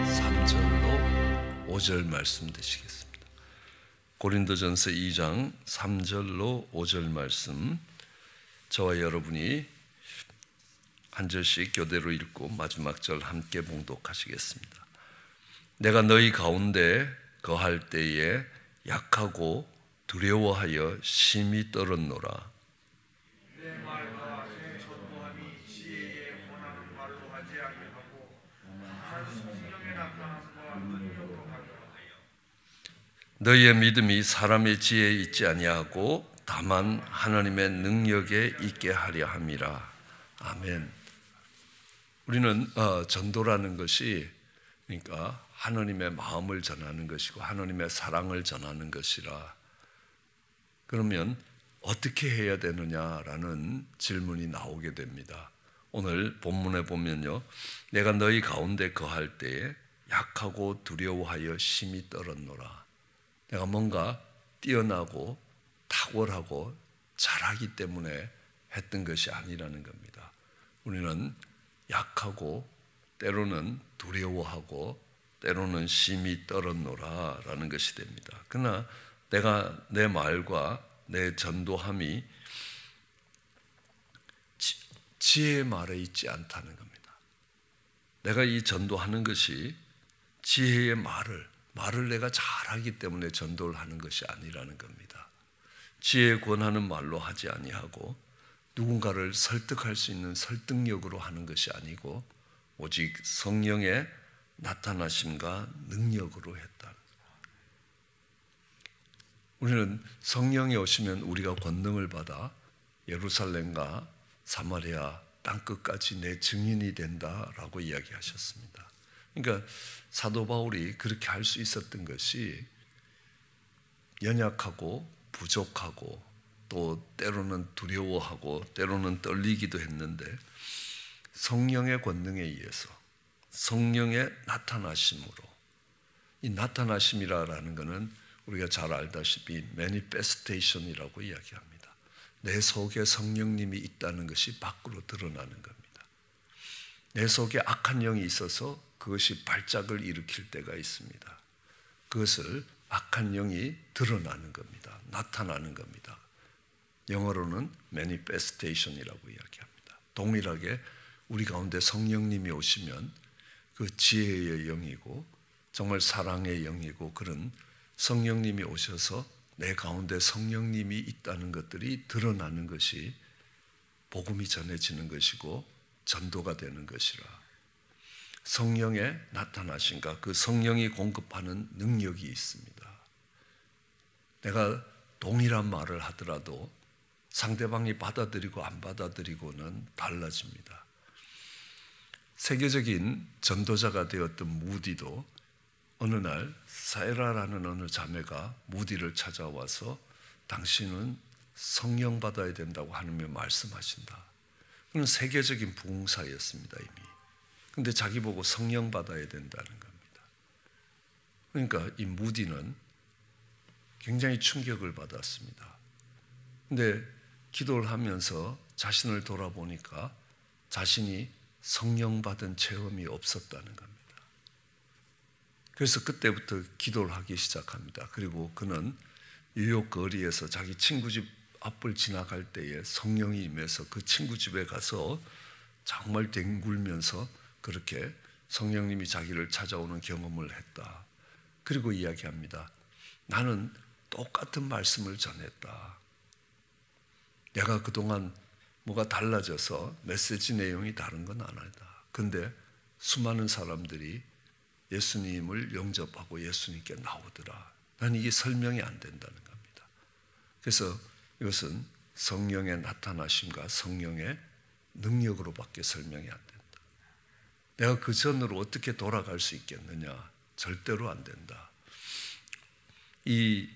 3절로 5절 말씀 되시겠습니다. 고린도전서 2장 3절로 5절 말씀, 저와 여러분이 한 절씩 교대로 읽고 마지막 절 함께 봉독하시겠습니다. 내가 너희 가운데 거할 때에 약하고 두려워하여 심히 떨었노라. 내 말과 내 전도함이 지혜에 권하는 말로 하지 아니하고 한 성령의 나타남과 능력으로 하려 하여 너희의 믿음이 사람의 지혜에 있지 아니하고 다만 하나님의 능력에 있게 하려 함이라. 아멘. 우리는 전도라는 것이 그러니까 하나님의 마음을 전하는 것이고 하나님의 사랑을 전하는 것이라. 그러면 어떻게 해야 되느냐라는 질문이 나오게 됩니다. 오늘 본문에 보면요, 내가 너희 가운데 거할 때에 약하고 두려워하여 심히 떨었노라. 내가 뭔가 뛰어나고 탁월하고 잘하기 때문에 했던 것이 아니라는 겁니다. 우리는 약하고 때로는 두려워하고 때로는 심히 떨었노라 라는 것이 됩니다. 그러나 내가 내 말과 내 전도함이 지혜의 말에 있지 않다는 겁니다. 내가 이 전도하는 것이 지혜의 말을 내가 잘하기 때문에 전도를 하는 것이 아니라는 겁니다. 지혜에 권하는 말로 하지 아니하고 누군가를 설득할 수 있는 설득력으로 하는 것이 아니고 오직 성령의 나타나심과 능력으로 했다. 우리는 성령이 오시면 우리가 권능을 받아 예루살렘과 사마리아 땅끝까지 내 증인이 된다라고 이야기하셨습니다. 그러니까 사도 바울이 그렇게 할 수 있었던 것이 연약하고 부족하고 또 때로는 두려워하고 때로는 떨리기도 했는데 성령의 권능에 의해서 성령의 나타나심으로, 이 나타나심이라는 것은 우리가 잘 알다시피 매니페스테이션이라고 이야기합니다. 내 속에 성령님이 있다는 것이 밖으로 드러나는 겁니다. 내 속에 악한 영이 있어서 그것이 발작을 일으킬 때가 있습니다. 그것을 악한 영이 드러나는 겁니다. 나타나는 겁니다. 영어로는 manifestation이라고 이야기합니다. 동일하게 우리 가운데 성령님이 오시면 그 지혜의 영이고 정말 사랑의 영이고 그런 성령님이 오셔서 내 가운데 성령님이 있다는 것들이 드러나는 것이 복음이 전해지는 것이고 전도가 되는 것이라. 성령의 나타나심과 그 성령이 공급하는 능력이 있습니다. 내가 동일한 말을 하더라도 상대방이 받아들이고 안 받아들이고는 달라집니다. 세계적인 전도자가 되었던 무디도 어느 날 사에라라는 어느 자매가 무디를 찾아와서 당신은 성령 받아야 된다고 하느며 말씀하신다. 그는 세계적인 부흥사였습니다 이미. 근데 자기 보고 성령 받아야 된다는 겁니다. 그러니까 이 무디는 굉장히 충격을 받았습니다. 근데 기도를 하면서 자신을 돌아보니까 자신이 성령 받은 체험이 없었다는 겁니다. 그래서 그때부터 기도를 하기 시작합니다. 그리고 그는 뉴욕 거리에서 자기 친구 집 앞을 지나갈 때에 성령이 임해서 그 친구 집에 가서 정말 뒹굴면서 그렇게 성령님이 자기를 찾아오는 경험을 했다. 그리고 이야기합니다. 나는 똑같은 말씀을 전했다. 내가 그동안 뭐가 달라져서 메시지 내용이 다른 건 아니다. 근데 수많은 사람들이 예수님을 영접하고 예수님께 나오더라. 난 이게 설명이 안 된다는 겁니다. 그래서 이것은 성령의 나타나심과 성령의 능력으로밖에 설명이 안 된다. 내가 그 전으로 어떻게 돌아갈 수 있겠느냐? 절대로 안 된다. 이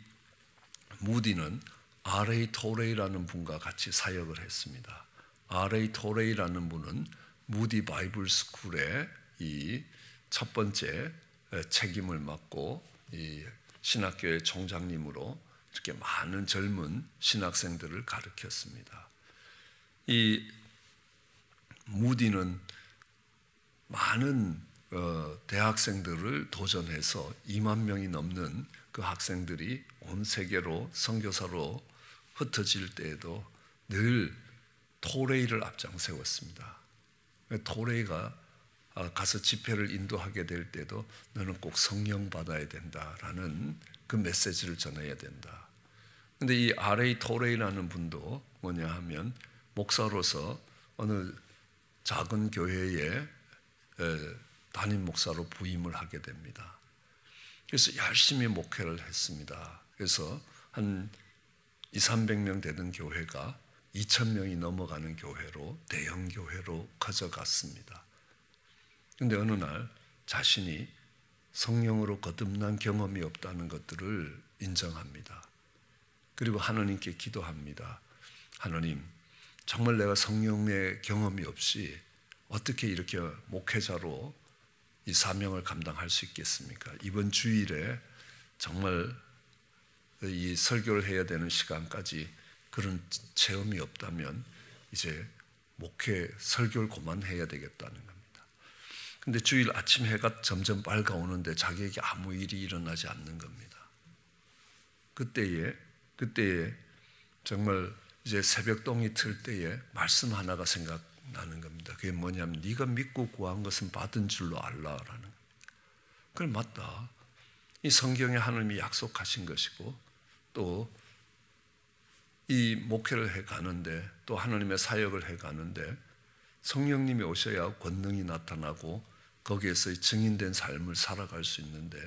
무디는 R.A. 토레이라는 분과 같이 사역을 했습니다. R.A. 토레이라는 분은 무디 바이블 스쿨의 이 첫 번째 책임을 맡고 이 신학교의 총장님으로 이렇게 많은 젊은 신학생들을 가르쳤습니다. 이 무디는 많은 대학생들을 도전해서 2만 명이 넘는 그 학생들이 온 세계로 선교사로 흩어질 때에도 늘 토레이를 앞장 세웠습니다. 토레이가 가서 집회를 인도하게 될 때도 너는 꼭 성령 받아야 된다라는 그 메시지를 전해야 된다. 그런데 이 R.A. 토레이라는 분도 뭐냐 하면 목사로서 어느 작은 교회에 담임 목사로 부임을 하게 됩니다. 그래서 열심히 목회를 했습니다. 그래서 한 200~300명 되는 교회가 2,000명이 넘어가는 교회로, 대형 교회로 커져갔습니다. 그런데 어느 날 자신이 성령으로 거듭난 경험이 없다는 것들을 인정합니다. 그리고 하나님께 기도합니다. 하나님, 정말 내가 성령의 경험이 없이 어떻게 이렇게 목회자로 이 사명을 감당할 수 있겠습니까? 이번 주일에 정말 이 설교를 해야 되는 시간까지 그런 체험이 없다면 이제 목회 설교를 그만해야 되겠다는 겁니다. 근데 주일 아침 해가 점점 밝아오는데 자기에게 아무 일이 일어나지 않는 겁니다. 그때에 정말 이제 새벽동이 틀 때에 말씀 하나가 생각나는 겁니다. 그게 뭐냐면 네가 믿고 구한 것은 받은 줄로 알라라는 겁니다. 그걸 맞다. 이 성경에 하나님이 약속하신 것이고 또 이 목회를 해가는데 또 하나님의 사역을 해가는데 성령님이 오셔야 권능이 나타나고 거기에서 증인된 삶을 살아갈 수 있는데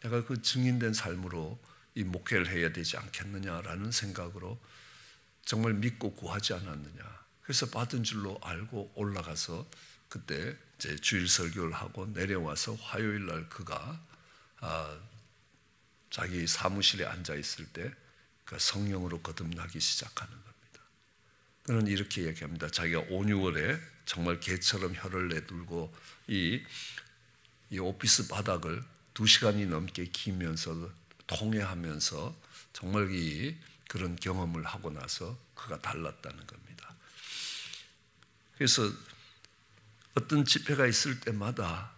내가 그 증인된 삶으로 이 목회를 해야 되지 않겠느냐라는 생각으로 정말 믿고 구하지 않았느냐. 그래서 받은 줄로 알고 올라가서 그때 이제 주일 설교를 하고 내려와서 화요일 날 그가 자기 사무실에 앉아 있을 때 그 성령으로 거듭나기 시작하는 겁니다. 그는 이렇게 얘기합니다. 자기가 5, 6월에 정말 개처럼 혀를 내둘고 이 오피스 바닥을 2시간이 넘게 기면서 통회하면서 정말 그런 경험을 하고 나서 그가 달랐다는 겁니다. 그래서 어떤 집회가 있을 때마다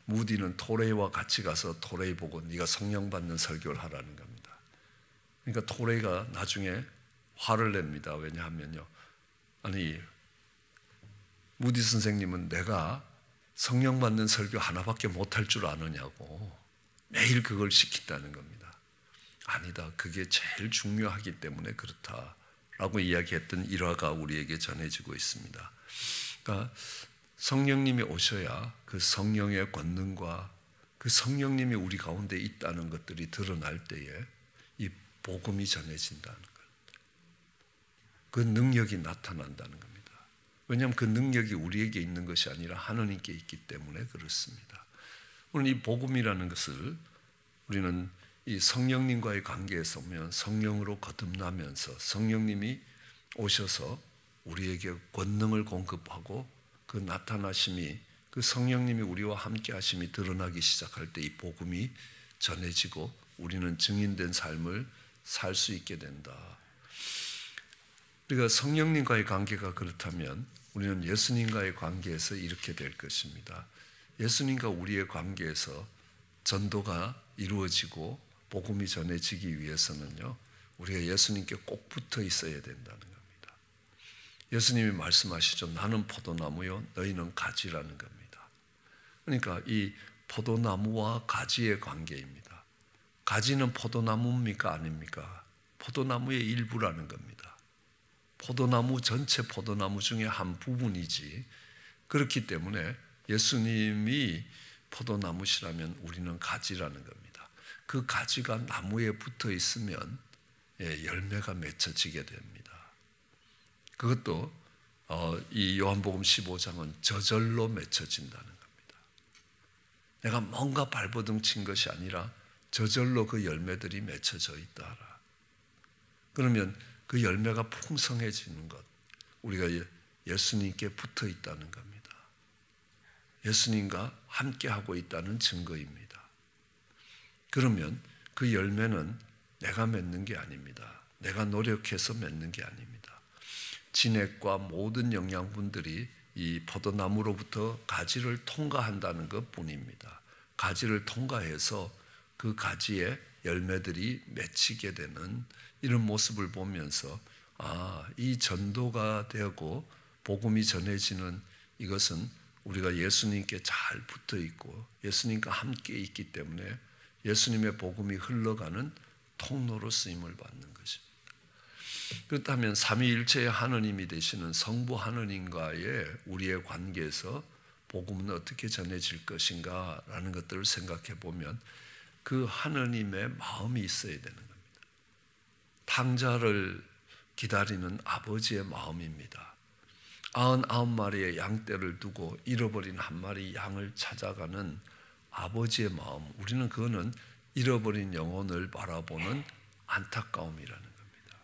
무디는 토레이와 같이 가서 토레이 보고 네가 성령 받는 설교를 하라는 겁니다. 그러니까 토레이가 나중에 화를 냅니다. 왜냐하면요, 아니 무디 선생님은 내가 성령 받는 설교 하나밖에 못할 줄 아느냐고 매일 그걸 시킨다는 겁니다. 아니다, 그게 제일 중요하기 때문에 그렇다라고 이야기했던 일화가 우리에게 전해지고 있습니다. 그러니까 성령님이 오셔야 그 성령의 권능과 그 성령님이 우리 가운데 있다는 것들이 드러날 때에 이 복음이 전해진다는 것, 그 능력이 나타난다는 겁니다. 왜냐하면 그 능력이 우리에게 있는 것이 아니라 하나님께 있기 때문에 그렇습니다. 오늘 이 복음이라는 것을 우리는 이 성령님과의 관계에서 보면 성령으로 거듭나면서 성령님이 오셔서 우리에게 권능을 공급하고 그 나타나심이, 그 성령님이 우리와 함께 하심이 드러나기 시작할 때 이 복음이 전해지고 우리는 증인된 삶을 살 수 있게 된다. 우리가 성령님과의 관계가 그렇다면 우리는 예수님과의 관계에서 이렇게 될 것입니다. 예수님과 우리의 관계에서 전도가 이루어지고 복음이 전해지기 위해서는요, 우리가 예수님께 꼭 붙어 있어야 된다는 겁니다. 예수님이 말씀하시죠. 나는 포도나무요, 너희는 가지라는 겁니다. 그러니까 이 포도나무와 가지의 관계입니다. 가지는 포도나무입니까? 아닙니까? 포도나무의 일부라는 겁니다. 포도나무 전체 포도나무 중에 한 부분이지. 그렇기 때문에 예수님이 포도나무시라면 우리는 가지라는 겁니다. 그 가지가 나무에 붙어 있으면 열매가 맺혀지게 됩니다. 그것도 이 요한복음 15장은 저절로 맺혀진다는 겁니다. 내가 뭔가 발버둥 친 것이 아니라 저절로 그 열매들이 맺혀져 있다. 그러면 그 열매가 풍성해지는 것, 우리가 예수님께 붙어 있다는 겁니다. 예수님과 함께하고 있다는 증거입니다. 그러면 그 열매는 내가 맺는 게 아닙니다. 내가 노력해서 맺는 게 아닙니다. 진액과 모든 영양분들이 이 포도나무로부터 가지를 통과한다는 것 뿐입니다. 가지를 통과해서 그 가지에 열매들이 맺히게 되는 이런 모습을 보면서 이 전도가 되고 복음이 전해지는 이것은 우리가 예수님께 잘 붙어 있고 예수님과 함께 있기 때문에 예수님의 복음이 흘러가는 통로로 쓰임을 받는 것입니다. 그렇다면 삼위일체의 하느님이 되시는 성부 하느님과의 우리의 관계에서 복음은 어떻게 전해질 것인가 라는 것들을 생각해 보면 그 하느님의 마음이 있어야 되는 겁니다. 탕자를 기다리는 아버지의 마음입니다. 99마리의 양떼를 두고 잃어버린 한 마리 양을 찾아가는 아버지의 마음, 우리는 그거는 잃어버린 영혼을 바라보는 안타까움이라는 겁니다.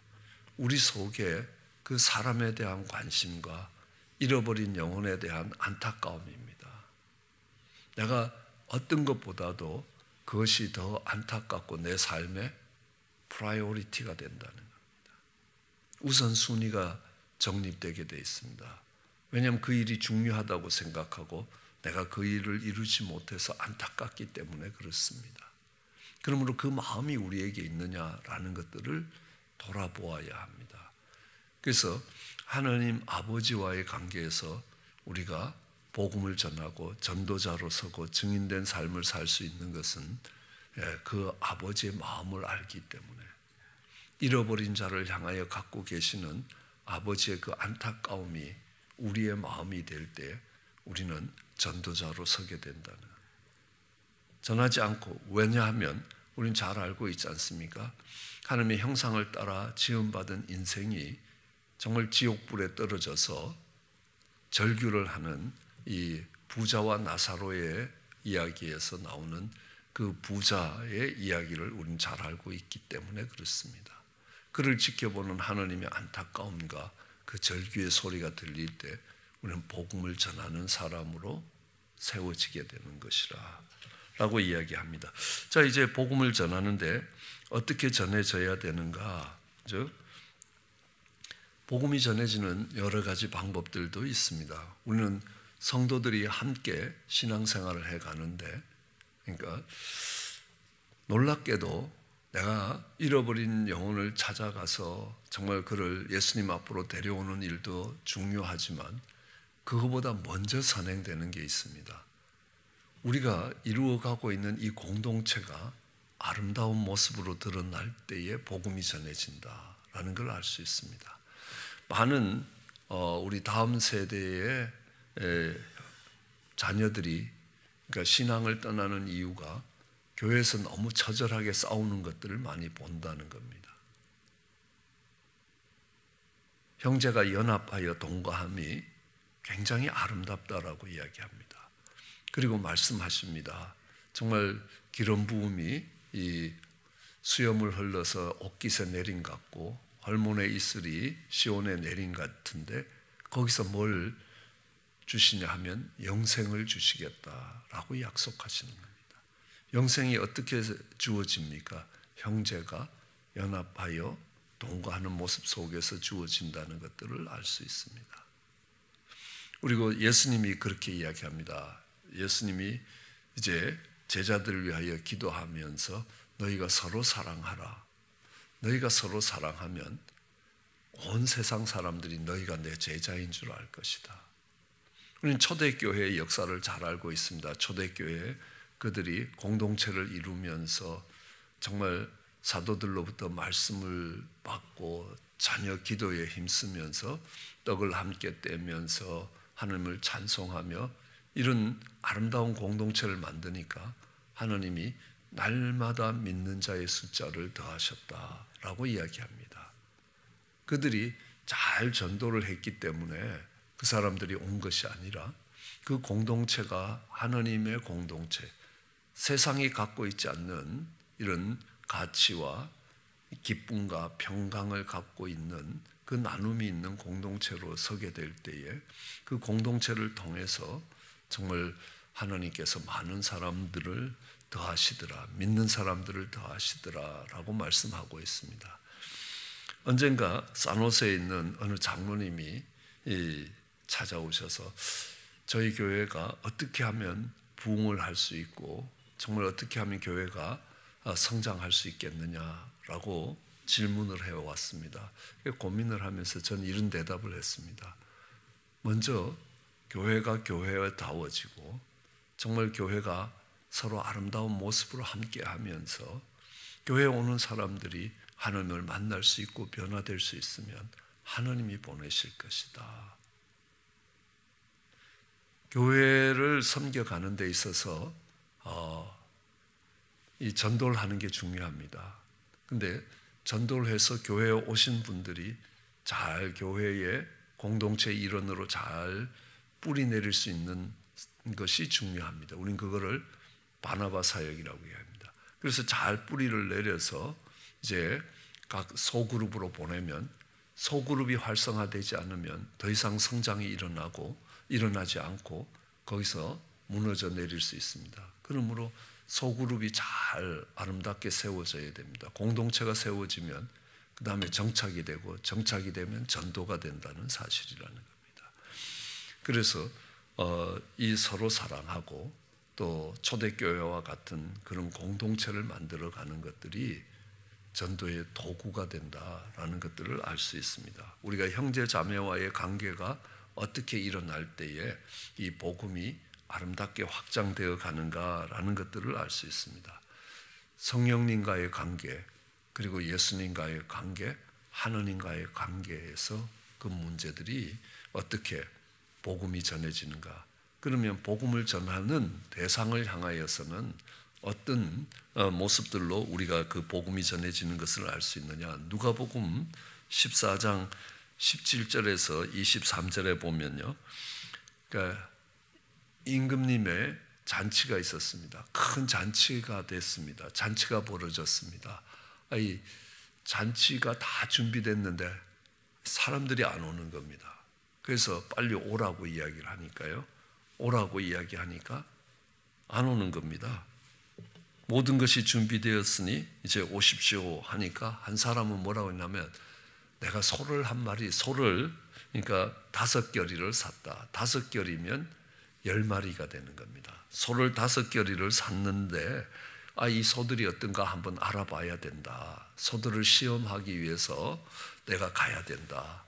우리 속에 그 사람에 대한 관심과 잃어버린 영혼에 대한 안타까움입니다. 내가 어떤 것보다도 그것이 더 안타깝고 내 삶의 프라이오리티가 된다는 겁니다. 우선순위가 정립되게 되어 있습니다. 왜냐하면 그 일이 중요하다고 생각하고 내가 그 일을 이루지 못해서 안타깝기 때문에 그렇습니다. 그러므로 그 마음이 우리에게 있느냐라는 것들을 돌아보아야 합니다. 그래서 하나님 아버지와의 관계에서 우리가 복음을 전하고 전도자로 서고 증인된 삶을 살 수 있는 것은 그 아버지의 마음을 알기 때문에 잃어버린 자를 향하여 갖고 계시는 아버지의 그 안타까움이 우리의 마음이 될 때 우리는 전도자로 서게 된다는 것. 전하지 않고, 왜냐하면 우리는 잘 알고 있지 않습니까? 하나님의 형상을 따라 지음받은 인생이 정말 지옥불에 떨어져서 절규를 하는 이 부자와 나사로의 이야기에서 나오는 그 부자의 이야기를 우리는 잘 알고 있기 때문에 그렇습니다. 그를 지켜보는 하나님의 안타까움과 그 절규의 소리가 들릴 때 우리는 복음을 전하는 사람으로 세워지게 되는 것이라 라고 이야기합니다. 자, 이제 복음을 전하는데 어떻게 전해져야 되는가? 즉, 복음이 전해지는 여러 가지 방법들도 있습니다. 우리는 성도들이 함께 신앙생활을 해가는데, 그러니까 놀랍게도 내가 잃어버린 영혼을 찾아가서 정말 그를 예수님 앞으로 데려오는 일도 중요하지만 그거보다 먼저 선행되는 게 있습니다. 우리가 이루어가고 있는 이 공동체가 아름다운 모습으로 드러날 때에 복음이 전해진다라는 걸 알 수 있습니다. 많은 우리 다음 세대의 자녀들이 그러니까 신앙을 떠나는 이유가 교회에서 너무 처절하게 싸우는 것들을 많이 본다는 겁니다. 형제가 연합하여 동거함이 굉장히 아름답다라고 이야기합니다. 그리고 말씀하십니다. 정말 기름 부음이 이 수염을 흘러서 옷깃에 내린 것 같고 헐몬의 이슬이 시온에 내린 것 같은데 거기서 뭘 주시냐 하면 영생을 주시겠다라고 약속하시는 겁니다. 영생이 어떻게 주어집니까? 형제가 연합하여 동거하는 모습 속에서 주어진다는 것들을 알 수 있습니다. 그리고 예수님이 그렇게 이야기합니다. 예수님이 이제 제자들을 위하여 기도하면서 너희가 서로 사랑하라. 너희가 서로 사랑하면 온 세상 사람들이 너희가 내 제자인 줄 알 것이다. 우리는 초대교회의 역사를 잘 알고 있습니다. 초대교회 그들이 공동체를 이루면서 정말 사도들로부터 말씀을 받고 자녀 기도에 힘쓰면서 떡을 함께 떼면서 하나님을 찬송하며 이런 아름다운 공동체를 만드니까 하나님이 날마다 믿는 자의 숫자를 더하셨다라고 이야기합니다. 그들이 잘 전도를 했기 때문에 그 사람들이 온 것이 아니라 그 공동체가 하나님의 공동체, 세상이 갖고 있지 않는 이런 가치와 기쁨과 평강을 갖고 있는 그 나눔이 있는 공동체로 서게 될 때에 그 공동체를 통해서 정말 하나님께서 많은 사람들을 더하시더라, 믿는 사람들을 더하시더라 라고 말씀하고 있습니다. 언젠가 산호세에 있는 어느 장로님이 찾아오셔서 저희 교회가 어떻게 하면 부흥을 할 수 있고 정말 어떻게 하면 교회가 성장할 수 있겠느냐라고 질문을 해왔습니다. 고민을 하면서 저는 이런 대답을 했습니다. 먼저 교회가 교회다워지고 정말 교회가 서로 아름다운 모습으로 함께하면서 교회에 오는 사람들이 하나님을 만날 수 있고 변화될 수 있으면 하나님이 보내실 것이다. 교회를 섬겨가는 데 있어서 이 전도를 하는 게 중요합니다. 근데 전도를 해서 교회에 오신 분들이 잘 교회의 공동체 일원으로 잘 뿌리 내릴 수 있는 것이 중요합니다. 우린 그거를 바나바 사역이라고 합니다. 그래서 잘 뿌리를 내려서 이제 각 소그룹으로 보내면 소그룹이 활성화되지 않으면 더 이상 성장이 일어나지 않고 거기서 무너져 내릴 수 있습니다. 그러므로 소그룹이 잘 아름답게 세워져야 됩니다. 공동체가 세워지면 그 다음에 정착이 되고 정착이 되면 전도가 된다는 사실이라는 겁니다. 그래서 이 서로 사랑하고 또 초대교회와 같은 그런 공동체를 만들어가는 것들이 전도의 도구가 된다라는 것들을 알 수 있습니다. 우리가 형제 자매와의 관계가 어떻게 일어날 때에 이 복음이 아름답게 확장되어 가는가라는 것들을 알 수 있습니다. 성령님과의 관계, 그리고 예수님과의 관계, 하나님과의 관계에서 그 문제들이 어떻게 복음이 전해지는가. 그러면 복음을 전하는 대상을 향하여서는 어떤 모습들로 우리가 그 복음이 전해지는 것을 알 수 있느냐. 누가복음 14장 17절에서 23절에 보면요, 그러니까 임금님의 잔치가 있었습니다. 큰 잔치가 됐습니다. 잔치가 벌어졌습니다. 이 잔치가 다 준비됐는데 사람들이 안 오는 겁니다. 그래서 빨리 오라고 이야기를 하니까요, 오라고 이야기하니까 안 오는 겁니다. 모든 것이 준비되었으니 이제 오십시오 하니까 한 사람은 뭐라고 했냐면, 내가 소를 한 마리, 그러니까 5겨리를 샀다. 5겨리면 10마리가 되는 겁니다. 소를 5겨리를 샀는데 이 소들이 어떤가 한번 알아봐야 된다. 소들을 시험하기 위해서 내가 가야 된다.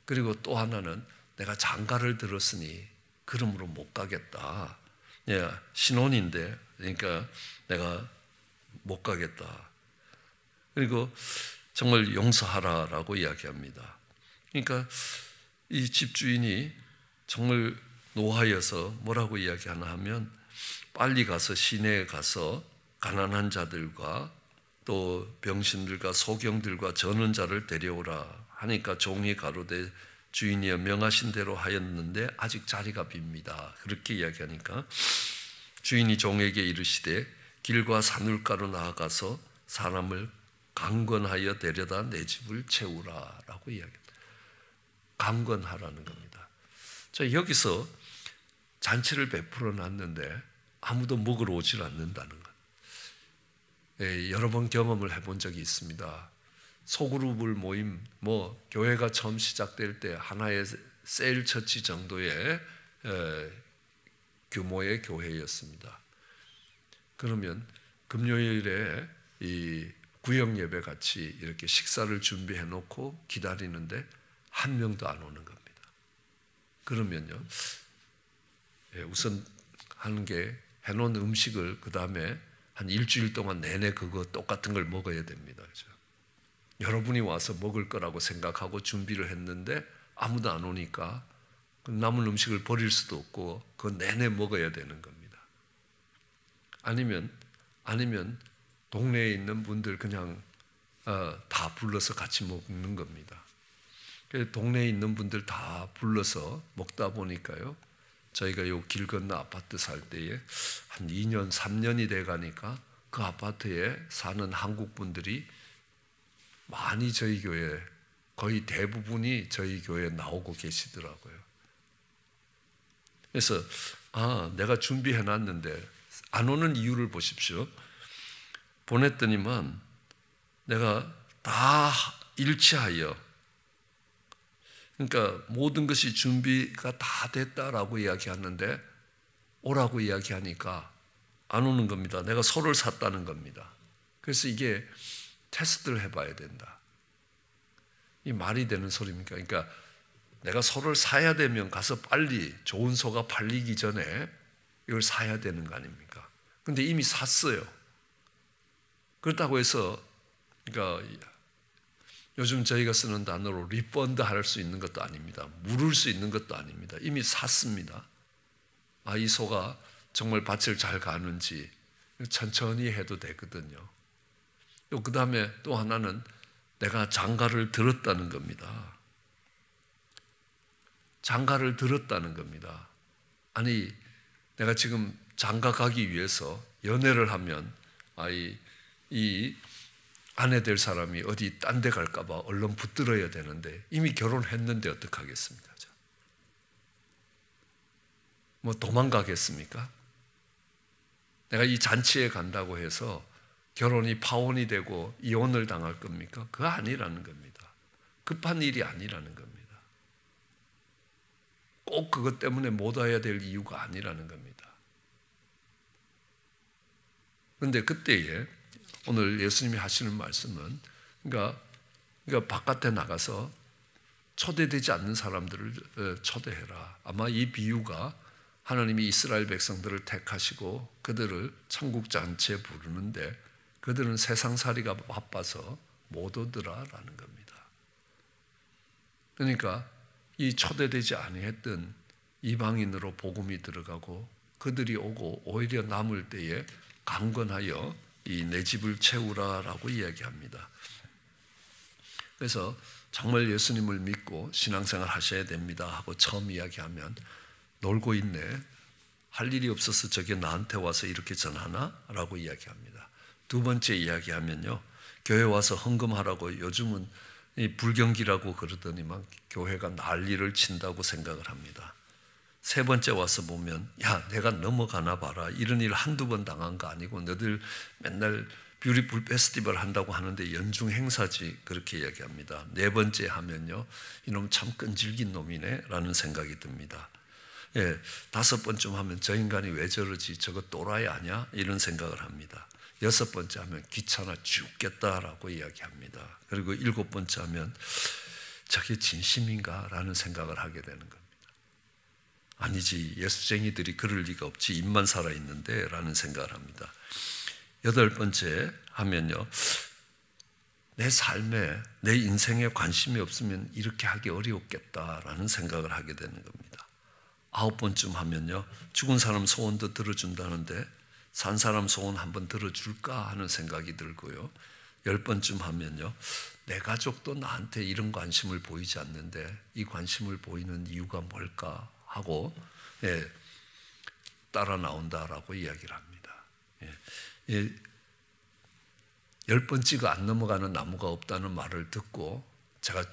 그리고 또 하나는 내가 장가를 들었으니 그러므로 못 가겠다. 신혼인데 그러니까 내가 못 가겠다. 그리고 정말 용서하라라고 이야기합니다. 그러니까 이 집주인이 정말 노하여서 뭐라고 이야기하나 하면, 빨리 가서 시내에 가서 가난한 자들과 또 병신들과 소경들과 저는 자를 데려오라 하니까 종이 가로되 주인이여 명하신 대로 하였는데 아직 자리가 빕니다. 그렇게 이야기하니까 주인이 종에게 이르시되 길과 산울가로 나아가서 사람을 강권하여 데려다 내 집을 채우라라고 이야기합니다. 강권하라는 겁니다. 자, 여기서 잔치를 베풀어 놨는데 아무도 먹으러 오질 않는다는 것. 여러 번 경험을 해본 적이 있습니다. 소그룹을 모임, 교회가 처음 시작될 때 하나의 셀 처치 정도의 규모의 교회였습니다. 그러면 금요일에 이 구역 예배 같이 이렇게 식사를 준비해 놓고 기다리는데 한 명도 안 오는 겁니다. 그러면요, 우선 하는 게 해놓은 음식을 그 다음에 한 일주일 동안 내내 그거 똑같은 걸 먹어야 됩니다. 그렇죠? 여러분이 와서 먹을 거라고 생각하고 준비를 했는데 아무도 안 오니까 남은 음식을 버릴 수도 없고 그거 내내 먹어야 되는 겁니다. 아니면 동네에 있는 분들 그냥 다 불러서 같이 먹는 겁니다. 동네에 있는 분들 다 불러서 먹다 보니까요, 저희가 요 길 건너 아파트 살 때에 한 2년, 3년이 돼 가니까 그 아파트에 사는 한국 분들이 많이 저희 교회, 거의 대부분이 저희 교회에 나오고 계시더라고요. 그래서 내가 준비해 놨는데 안 오는 이유를 보십시오. 보냈더니만 내가 다 일치하여 그러니까 모든 것이 준비가 다 됐다라고 이야기하는데 오라고 이야기하니까 안 오는 겁니다. 내가 소를 샀다는 겁니다. 그래서 이게 테스트를 해봐야 된다. 이 말이 되는 소리입니까? 그러니까 내가 소를 사야 되면 가서 빨리 좋은 소가 팔리기 전에 이걸 사야 되는 거 아닙니까? 근데 이미 샀어요. 그렇다고 해서 그러니까 요즘 저희가 쓰는 단어로 리펀드 할 수 있는 것도 아닙니다. 물을 수 있는 것도 아닙니다. 이미 샀습니다. 이 소가 정말 밭을 잘 가는지 천천히 해도 되거든요. 그 다음에 또 하나는 내가 장가를 들었다는 겁니다. 장가를 들었다는 겁니다. 아니, 내가 지금 장가 가기 위해서 연애를 하면 이 아내 될 사람이 어디 딴 데 갈까 봐 얼른 붙들어야 되는데 이미 결혼했는데 어떡하겠습니까? 뭐 도망가겠습니까? 내가 이 잔치에 간다고 해서 결혼이 파혼이 되고 이혼을 당할 겁니까? 그거 아니라는 겁니다. 급한 일이 아니라는 겁니다. 꼭 그것 때문에 못 와야 될 이유가 아니라는 겁니다. 그런데 그때에 오늘 예수님이 하시는 말씀은 그러니까 바깥에 나가서 초대되지 않는 사람들을 초대해라. 아마 이 비유가 하나님이 이스라엘 백성들을 택하시고 그들을 천국 잔치에 부르는데 그들은 세상살이가 바빠서 못 오더라라는 겁니다. 그러니까 이 초대되지 아니했던 이방인으로 복음이 들어가고 그들이 오고 오히려 남을 때에 강건하여 이 내 집을 채우라라고 이야기합니다. 그래서 정말 예수님을 믿고 신앙생활 하셔야 됩니다 하고 처음 이야기하면 놀고 있네. 할 일이 없어서 저게 나한테 와서 이렇게 전하나? 라고 이야기합니다. 두 번째 이야기하면요. 교회 와서 헌금하라고 요즘은 이 불경기라고 그러더니만 교회가 난리를 친다고 생각을 합니다. 세 번째 와서 보면 야 내가 넘어가나 봐라. 이런 일 한두 번 당한 거 아니고 너들 맨날 뷰티풀 페스티벌 한다고 하는데 연중 행사지 그렇게 이야기합니다. 네 번째 하면요. 이놈 참 끈질긴 놈이네 라는 생각이 듭니다. 예, 다섯 번쯤 하면 저 인간이 왜 저러지 저거 또라이 아니야? 이런 생각을 합니다. 여섯 번째 하면 귀찮아 죽겠다라고 이야기합니다. 그리고 일곱 번째 하면 저게 진심인가? 라는 생각을 하게 되는 겁니다. 아니지 예수쟁이들이 그럴 리가 없지 입만 살아있는데 라는 생각을 합니다. 여덟 번째 하면요. 내 삶에 내 인생에 관심이 없으면 이렇게 하기 어려웠겠다라는 생각을 하게 되는 겁니다. 아홉 번쯤 하면요. 죽은 사람 소원도 들어준다는데 산 사람 소원 한번 들어줄까 하는 생각이 들고요. 열 번쯤 하면요. 내 가족도 나한테 이런 관심을 보이지 않는데 이 관심을 보이는 이유가 뭘까 하고 따라 나온다라고 이야기를 합니다. 열 번째가 안 넘어가는 나무가 없다는 말을 듣고 제가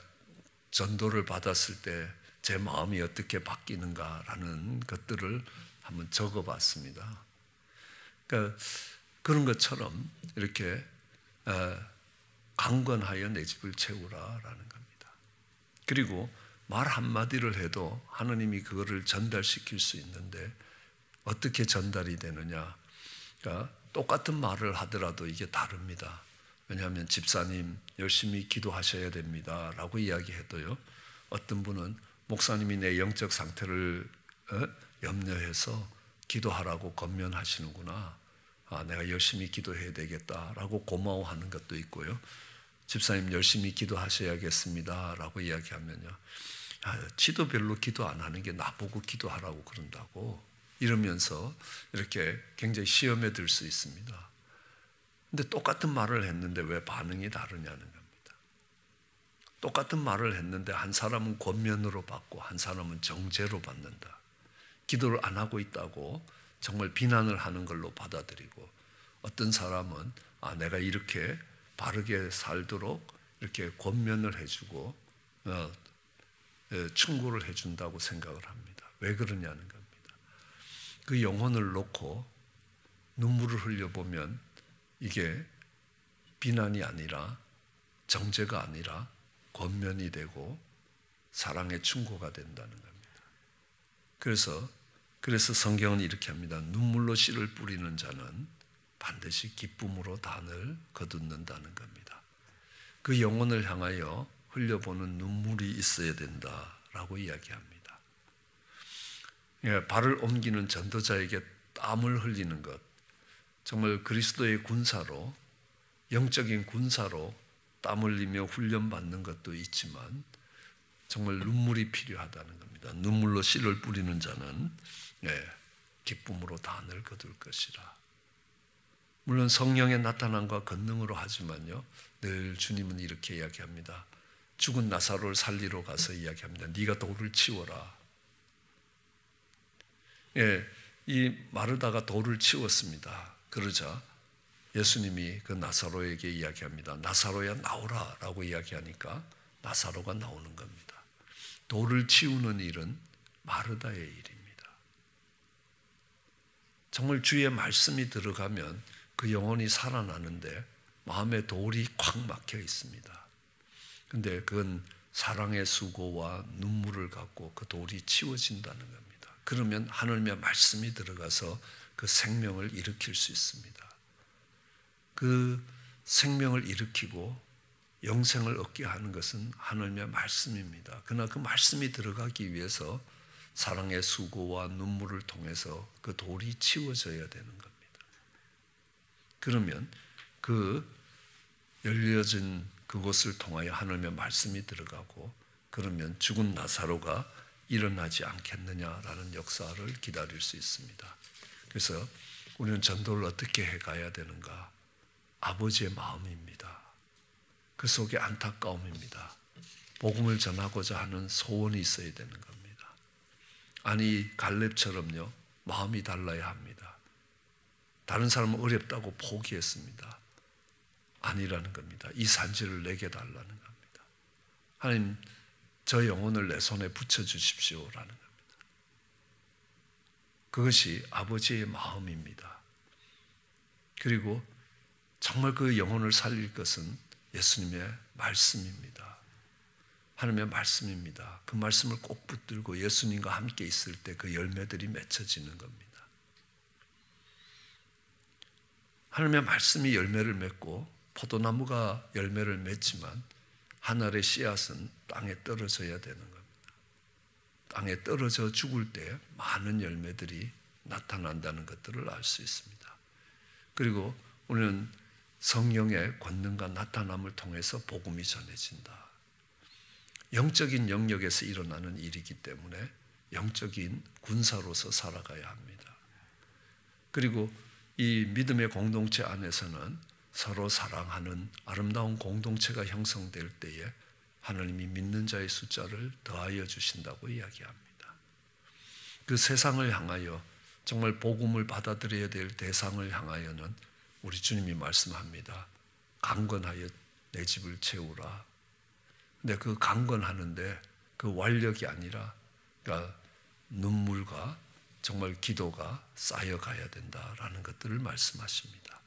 전도를 받았을 때 제 마음이 어떻게 바뀌는가라는 것들을 한번 적어봤습니다. 그러니까 그런 것처럼 이렇게 강건하여 내 집을 채우라라는 겁니다. 그리고 말 한마디를 해도 하나님이 그거를 전달시킬 수 있는데 어떻게 전달이 되느냐? 그러니까 똑같은 말을 하더라도 이게 다릅니다. 왜냐하면 집사님 열심히 기도하셔야 됩니다 라고 이야기해도요. 어떤 분은 목사님이 내 영적 상태를 염려해서 기도하라고 권면하시는구나. 내가 열심히 기도해야 되겠다라고 고마워하는 것도 있고요. 집사님 열심히 기도하셔야겠습니다 라고 이야기하면요. 지도 별로 기도 안 하는 게 나보고 기도하라고 그런다고 이러면서 이렇게 굉장히 시험에 들 수 있습니다. 근데 똑같은 말을 했는데 왜 반응이 다르냐는 겁니다. 똑같은 말을 했는데 한 사람은 권면으로 받고 한 사람은 정죄로 받는다. 기도를 안 하고 있다고 정말 비난을 하는 걸로 받아들이고 어떤 사람은 내가 이렇게 바르게 살도록 이렇게 권면을 해주고 충고를 해준다고 생각을 합니다. 왜 그러냐는 겁니다. 그 영혼을 놓고 눈물을 흘려보면 이게 비난이 아니라 정죄가 아니라 권면이 되고 사랑의 충고가 된다는 겁니다. 그래서 성경은 이렇게 합니다. 눈물로 씨를 뿌리는 자는 반드시 기쁨으로 단을 거둔는다는 겁니다. 그 영혼을 향하여 흘려보는 눈물이 있어야 된다라고 이야기합니다. 발을 옮기는 전도자에게 땀을 흘리는 것, 정말 그리스도의 군사로, 영적인 군사로 땀 흘리며 훈련받는 것도 있지만 정말 눈물이 필요하다는 겁니다. 눈물로 씨를 뿌리는 자는 기쁨으로 단을 거둘 것이라. 물론 성령의 나타남과 권능으로 하지만요, 늘 주님은 이렇게 이야기합니다. 죽은 나사로를 살리러 가서 이야기합니다. 네가 돌을 치워라. 이 마르다가 돌을 치웠습니다. 그러자 예수님이 그 나사로에게 이야기합니다. 나사로야 나오라 라고 이야기하니까 나사로가 나오는 겁니다. 돌을 치우는 일은 마르다의 일입니다. 정말 주의 말씀이 들어가면 그 영혼이 살아나는데 마음에 돌이 콱 막혀 있습니다. 근데 그건 사랑의 수고와 눈물을 갖고 그 돌이 치워진다는 겁니다. 그러면 하나님의 말씀이 들어가서 그 생명을 일으킬 수 있습니다. 그 생명을 일으키고 영생을 얻게 하는 것은 하나님의 말씀입니다. 그러나 그 말씀이 들어가기 위해서 사랑의 수고와 눈물을 통해서 그 돌이 치워져야 되는 겁니다. 그러면 그 열려진 그곳을 통하여 하나님의 말씀이 들어가고 그러면 죽은 나사로가 일어나지 않겠느냐라는 역사를 기다릴 수 있습니다. 그래서 우리는 전도를 어떻게 해가야 되는가? 아버지의 마음입니다. 그 속에 안타까움입니다. 복음을 전하고자 하는 소원이 있어야 되는 겁니다. 아니 갈렙처럼요, 마음이 달라야 합니다. 다른 사람은 어렵다고 포기했습니다. 아니라는 겁니다. 이 산지를 내게 달라는 겁니다. 하나님, 저 영혼을 내 손에 붙여주십시오라는 겁니다. 그것이 아버지의 마음입니다. 그리고 정말 그 영혼을 살릴 것은 예수님의 말씀입니다. 하나님의 말씀입니다. 그 말씀을 꼭 붙들고 예수님과 함께 있을 때 그 열매들이 맺혀지는 겁니다. 하나님의 말씀이 열매를 맺고 포도나무가 열매를 맺지만 하늘의 씨앗은 땅에 떨어져야 되는 겁니다. 땅에 떨어져 죽을 때 많은 열매들이 나타난다는 것들을 알 수 있습니다. 그리고 우리는 성령의 권능과 나타남을 통해서 복음이 전해진다. 영적인 영역에서 일어나는 일이기 때문에 영적인 군사로서 살아가야 합니다. 그리고 이 믿음의 공동체 안에서는 서로 사랑하는 아름다운 공동체가 형성될 때에 하나님이 믿는 자의 숫자를 더하여 주신다고 이야기합니다. 그 세상을 향하여 정말 복음을 받아들여야 될 대상을 향하여는 우리 주님이 말씀합니다. 강건하여 내 집을 채우라. 근데 그 강건하는데 그 완력이 아니라 그러니까 눈물과 정말 기도가 쌓여가야 된다라는 것들을 말씀하십니다.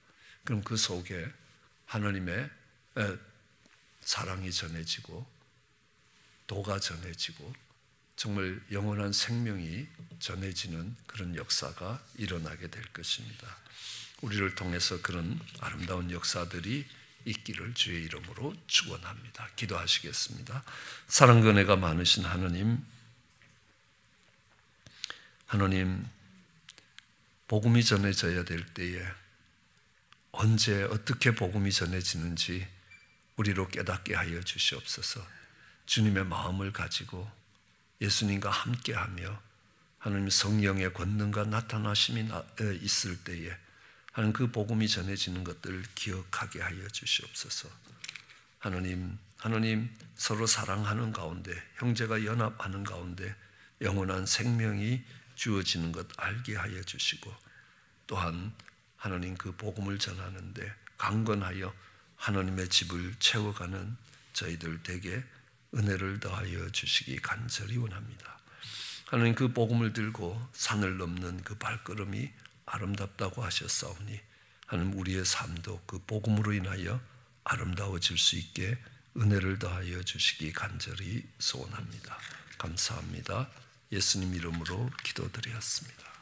그럼 그 속에 하나님의 사랑이 전해지고 도가 전해지고 정말 영원한 생명이 전해지는 그런 역사가 일어나게 될 것입니다. 우리를 통해서 그런 아름다운 역사들이 있기를 주의 이름으로 축원합니다. 기도하시겠습니다. 사랑과 은혜가 많으신 하나님, 복음이 전해져야 될 때에 언제 어떻게 복음이 전해지는지 우리로 깨닫게 하여 주시옵소서. 주님의 마음을 가지고 예수님과 함께하며 하나님 성령의 권능과 나타나심이 있을 때에 하나님 그 복음이 전해지는 것들을 기억하게 하여 주시옵소서. 하나님 서로 사랑하는 가운데 형제가 연합하는 가운데 영원한 생명이 주어지는 것 알게 하여 주시고 또한 하나님 그 복음을 전하는데 강건하여 하나님의 집을 채워가는 저희들 되게 은혜를 더하여 주시기 간절히 원합니다. 하나님 그 복음을 들고 산을 넘는 그 발걸음이 아름답다고 하셨사오니 하나님 우리의 삶도 그 복음으로 인하여 아름다워질 수 있게 은혜를 더하여 주시기 간절히 소원합니다. 감사합니다. 예수님 이름으로 기도드렸습니다.